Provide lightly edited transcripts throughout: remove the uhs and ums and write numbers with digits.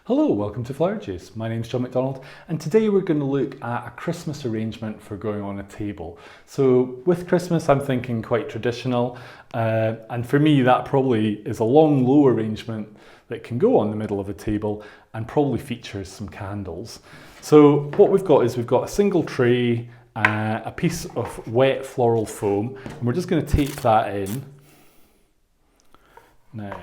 Hello, welcome to Flower Juice. My name's John McDonald and today we're going to look at a Christmas arrangement for going on a table. So with Christmas I'm thinking quite traditional and for me that probably is a long low arrangement that can go on the middle of a table and probably features some candles. So what we've got is we've got a single tray, a piece of wet floral foam, and we're just going to tape that in. Now,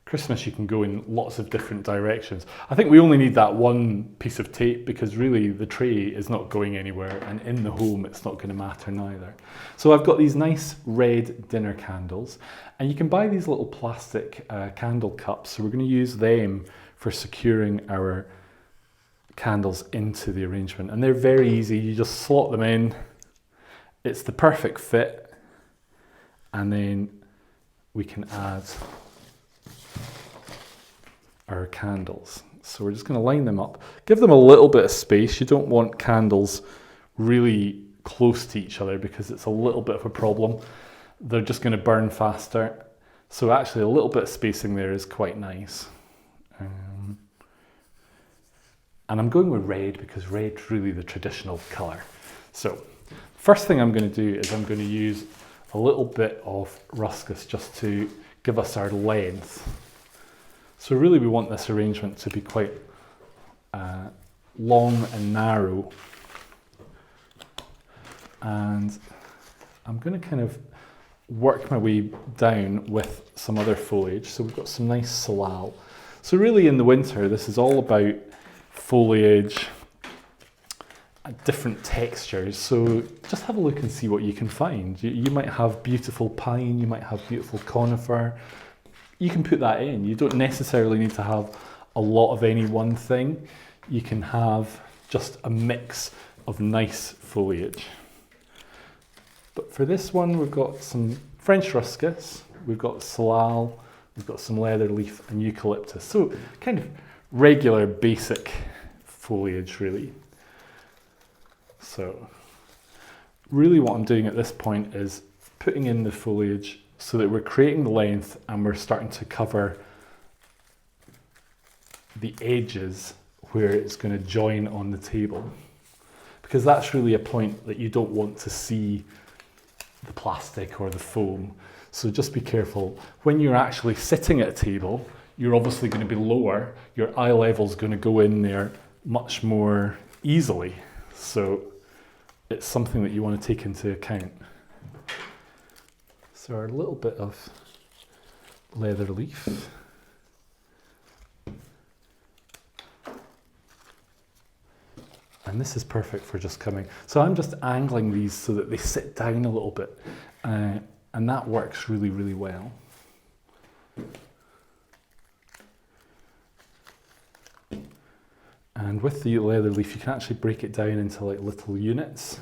Christmas you can go in lots of different directions. I think we only need that one piece of tape because really the tray is not going anywhere and in the home it's not going to matter neither. So I've got these nice red dinner candles and you can buy these little plastic candle cups, so we're going to use them for securing our candles into the arrangement, and they're very easy. You just slot them in, it's the perfect fit, and then we can add our candles. So we're just going to line them up, give them a little bit of space. You don't want candles really close to each other because it's a little bit of a problem. They're just going to burn faster. So actually a little bit of spacing there is quite nice. And I'm going with red because red's really the traditional colour. So first thing I'm going to do is I'm going to use a little bit of ruskus just to give us our length. So really we want this arrangement to be quite long and narrow. And I'm going to kind of work my way down with some other foliage. So we've got some nice salal. So really in the winter this is all about foliage, different textures. So just have a look and see what you can find. You might have beautiful pine, you might have beautiful conifer. You can put that in. You don't necessarily need to have a lot of any one thing. You can have just a mix of nice foliage. But for this one, we've got some French ruskus, we've got salal, we've got some leatherleaf and eucalyptus. So kind of regular basic foliage really. So really what I'm doing at this point is putting in the foliage so that we're creating the length and we're starting to cover the edges where it's going to join on the table, because that's really a point that you don't want to see the plastic or the foam. So just be careful. When you're actually sitting at a table, you're obviously going to be lower. Your eye level is going to go in there much more easily. So it's something that you want to take into account. So our little bit of leather leaf. And this is perfect for just coming. So I'm just angling these so that they sit down a little bit. And that works really, really well. And with the leather leaf, you can actually break it down into like little units.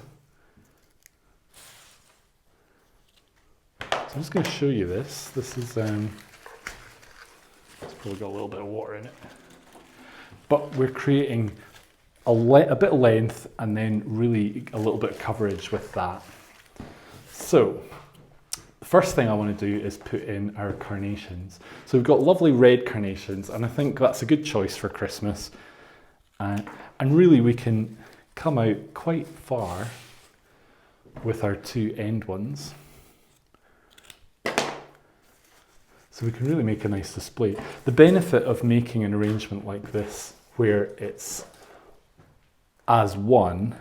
I'm just going to show you this. This is, it's probably got a little bit of water in it. But we're creating a bit of length and then really a little bit of coverage with that. So, the first thing I want to do is put in our carnations. So we've got lovely red carnations and I think that's a good choice for Christmas. And really we can come out quite far with our two end ones. So we can really make a nice display. The benefit of making an arrangement like this, where it's as one,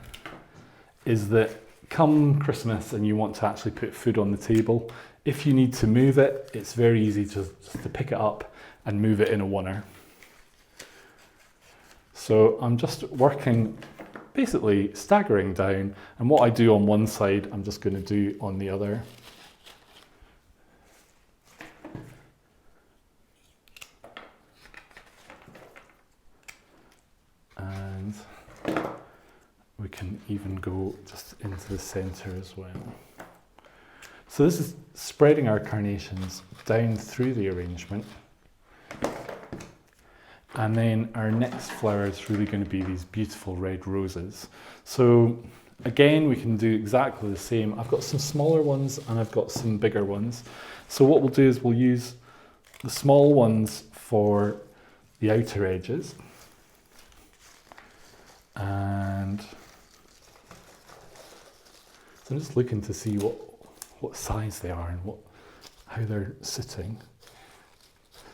is that come Christmas and you want to actually put food on the table, if you need to move it, it's very easy just to pick it up and move it in a oneer. So I'm just working, basically staggering down, and what I do on one side, I'm just going to do on the other. And we can even go just into the center as well. So this is spreading our carnations down through the arrangement. And then our next flower is really going to be these beautiful red roses. So again, we can do exactly the same. I've got some smaller ones and I've got some bigger ones. So what we'll do is we'll use the small ones for the outer edges. And so I'm just looking to see what size they are and how they're sitting.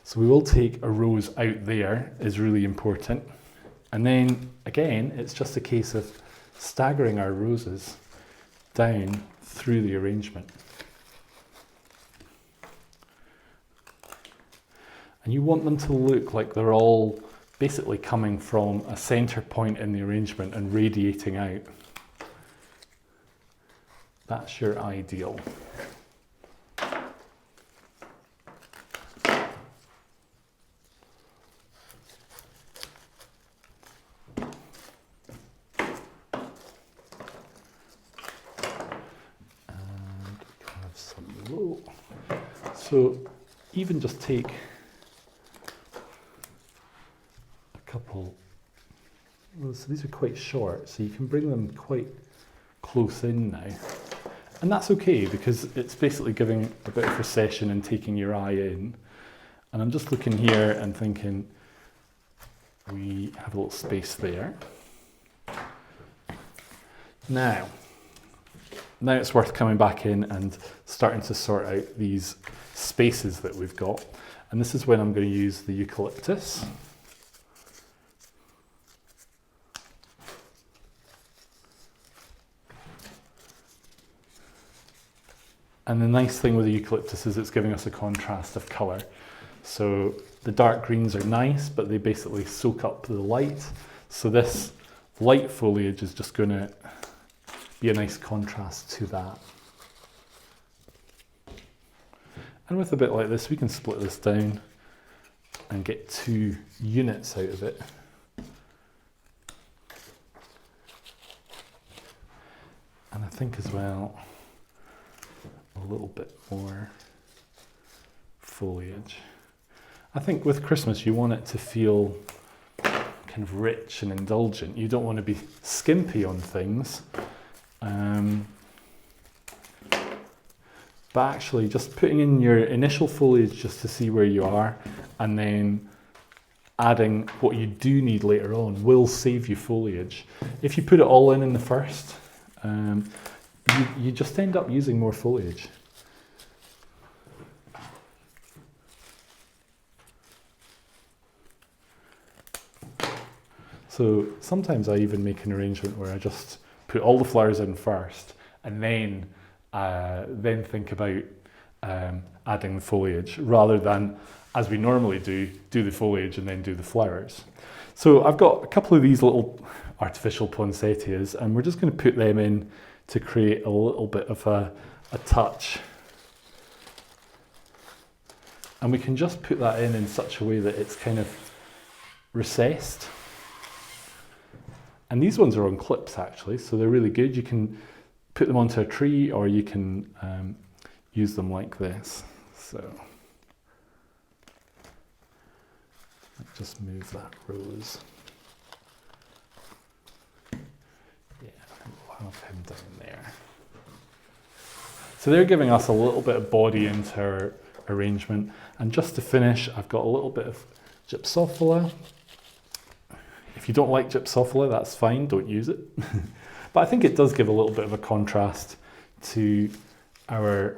So we will take a rose out there, is really important. And then again, it's just a case of staggering our roses down through the arrangement. And you want them to look like they're all basically coming from a center point in the arrangement and radiating out. That's your ideal. So even just take a couple, so these are quite short, so you can bring them quite close in now. And that's okay because it's basically giving a bit of recession and taking your eye in. And I'm just looking here and thinking we have a little space there. Now it's worth coming back in and starting to sort out these spaces that we've got. And this is when I'm going to use the eucalyptus. And the nice thing with the eucalyptus is it's giving us a contrast of colour. So the dark greens are nice, but they basically soak up the light. So this light foliage is just going to be a nice contrast to that. And with a bit like this, we can split this down and get 2 units out of it. And I think as well, a little bit more foliage. I think with Christmas, you want it to feel kind of rich and indulgent. You don't want to be skimpy on things. But actually just putting in your initial foliage just to see where you are, and then adding what you do need later on will save you foliage. If you put it all in the first, you just end up using more foliage. So sometimes I even make an arrangement where I just put all the flowers in first and then think about adding the foliage, rather than, as we normally do the foliage and then do the flowers. So I've got a couple of these little artificial poinsettias, and we're just going to put them in to create a little bit of a touch. And we can just put that in such a way that it's kind of recessed. And these ones are on clips actually, so they're really good. You can put them onto a tree, or you can use them like this. So just move that rose. Yeah, we'll have him down there. So they're giving us a little bit of body into our arrangement. And just to finish, I've got a little bit of gypsophilia. If you don't like gypsophilia, that's fine, don't use it. But I think it does give a little bit of a contrast to our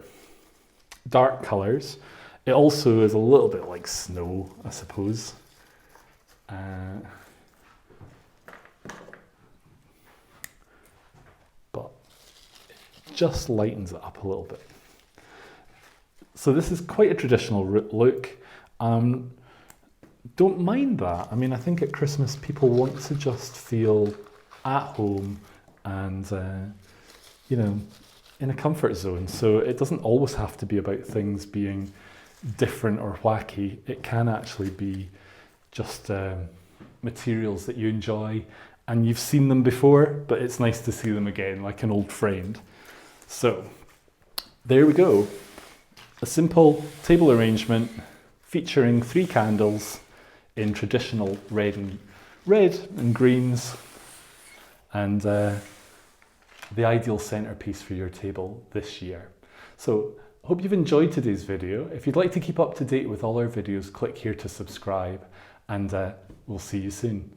dark colours. It also is a little bit like snow, I suppose. But it just lightens it up a little bit. So this is quite a traditional look. Don't mind that. I mean, I think at Christmas people want to just feel at home and, you know, in a comfort zone. So it doesn't always have to be about things being different or wacky. It can actually be just materials that you enjoy and you've seen them before, but it's nice to see them again, like an old friend. So there we go. A simple table arrangement featuring 3 candles in traditional red and greens, and the ideal centerpiece for your table this year. So Hope you've enjoyed today's video. If you'd like to keep up to date with all our videos, click here to subscribe, and we'll see you soon.